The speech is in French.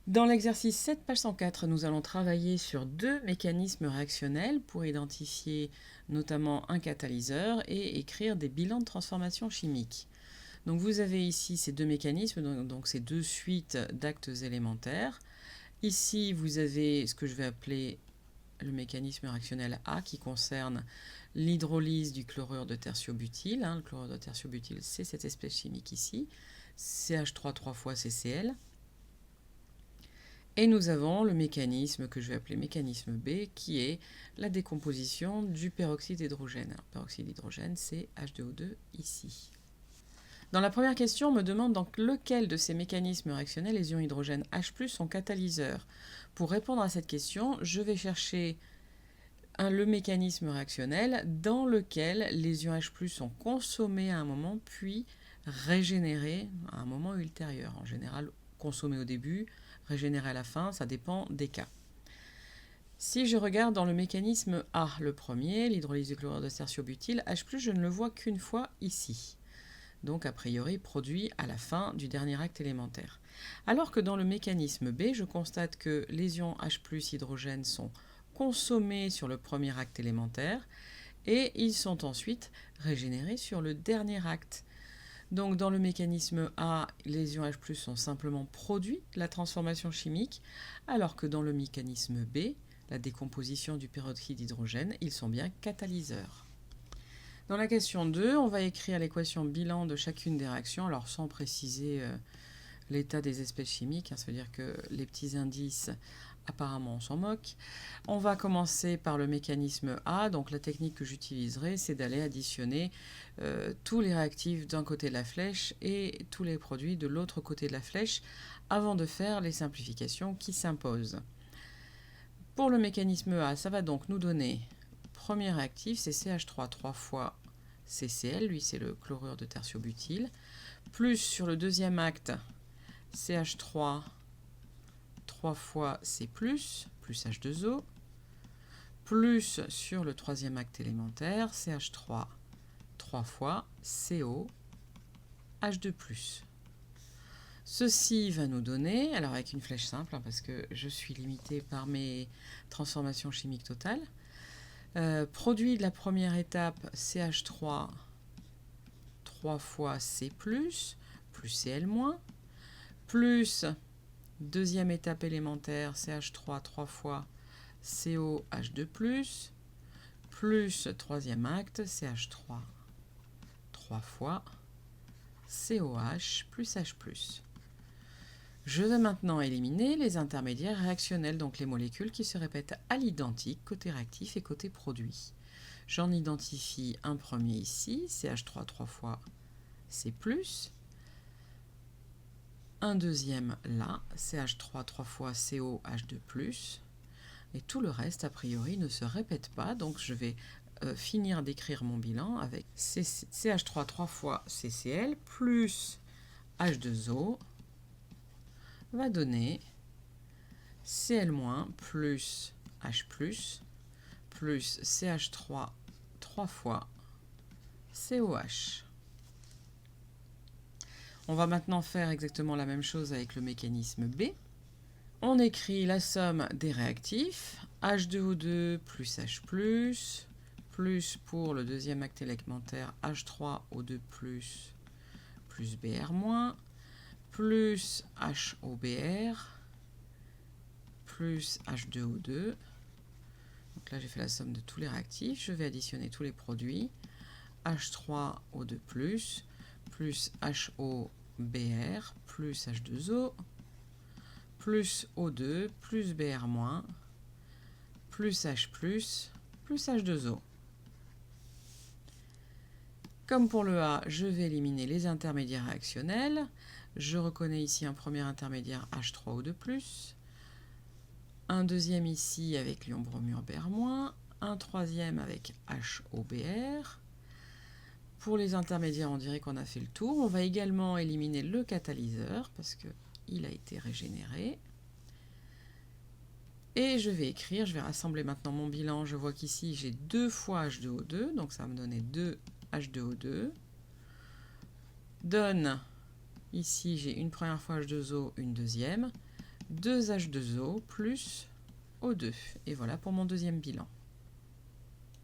Dans l'exercice 7, page 104, nous allons travailler sur deux mécanismes réactionnels pour identifier notamment un catalyseur et écrire des bilans de transformation chimique. Donc vous avez ici ces deux mécanismes, donc ces deux suites d'actes élémentaires. Ici, vous avez ce que je vais appeler le mécanisme réactionnel A qui concerne l'hydrolyse du chlorure de tertiobutyle. Le chlorure de tertiobutyle, c'est cette espèce chimique ici, CH3 3 fois CCl. Et nous avons le mécanisme que je vais appeler mécanisme B, qui est la décomposition du peroxyde d'hydrogène. Alors, peroxyde d'hydrogène, c'est H2O2 ici. Dans la première question, on me demande donc lequel de ces mécanismes réactionnels les ions hydrogène H+ sont catalyseurs. Pour répondre à cette question, je vais chercher le mécanisme réactionnel dans lequel les ions H+ sont consommés à un moment, puis régénérés à un moment ultérieur. En général, consommés au début, régénérés à la fin, ça dépend des cas. Si je regarde dans le mécanisme A, le premier, l'hydrolyse du chlorure de tertiobutyle, H+, je ne le vois qu'une fois ici. Donc a priori produit à la fin du dernier acte élémentaire. Alors que dans le mécanisme B, je constate que les ions H+ hydrogène sont consommés sur le premier acte élémentaire et ils sont ensuite régénérés sur le dernier acte. Donc dans le mécanisme A, les ions H+ sont simplement produits de la transformation chimique, alors que dans le mécanisme B, la décomposition du peroxyde d'hydrogène, ils sont bien catalyseurs. Dans la question 2, on va écrire l'équation bilan de chacune des réactions, alors sans préciser l'état des espèces chimiques, ça veut dire que les petits indices, apparemment on s'en moque. On va commencer par le mécanisme A, donc la technique que j'utiliserai, c'est d'aller additionner tous les réactifs d'un côté de la flèche et tous les produits de l'autre côté de la flèche avant de faire les simplifications qui s'imposent. Pour le mécanisme A, ça va donc nous donner, premier réactif, c'est CH3 3 fois CCl, lui c'est le chlorure de tertiobutyle, plus sur le deuxième acte, CH3 3 fois C+, plus H2O, plus sur le troisième acte élémentaire, CH3 3 fois CO, H2+. Ceci va nous donner, alors avec une flèche simple, parce que je suis limitée par mes transformations chimiques totales, produit de la première étape CH3 3 fois C+, plus Cl-, plus deuxième étape élémentaire CH3 3 fois COH2+, plus troisième acte CH3 3 fois COH plus H+. Je vais maintenant éliminer les intermédiaires réactionnels, donc les molécules qui se répètent à l'identique côté réactif et côté produit. J'en identifie un premier ici, CH3 3 fois C+, un deuxième là, CH3 3 fois COH2+, et tout le reste, a priori, ne se répète pas, donc je vais finir d'écrire mon bilan avec CH3 3 fois CCl plus H2O va donner Cl- plus H+, plus CH3 3 fois COH. On va maintenant faire exactement la même chose avec le mécanisme B. On écrit la somme des réactifs, H2O2 plus H+, plus pour le deuxième acte élémentaire H3O2+, plus Br-, plus HOBr, plus H2O2. Donc là, j'ai fait la somme de tous les réactifs. Je vais additionner tous les produits. H3O2+, plus HOBr, plus H2O, plus O2, plus Br-, plus H+, plus H2O. Comme pour le A, je vais éliminer les intermédiaires réactionnels. Je reconnais ici un premier intermédiaire H3O2+, un deuxième ici avec l'ion bromure Br-, un troisième avec HOBr. Pour les intermédiaires, on dirait qu'on a fait le tour. On va également éliminer le catalyseur parce qu'il a été régénéré. Et je vais écrire, je vais rassembler maintenant mon bilan. Je vois qu'ici, j'ai 2 fois H2O2, donc ça va me donner 2 H2O2. Donne, ici, j'ai une première fois H2O, une deuxième. 2H2O plus O2. Et voilà pour mon deuxième bilan.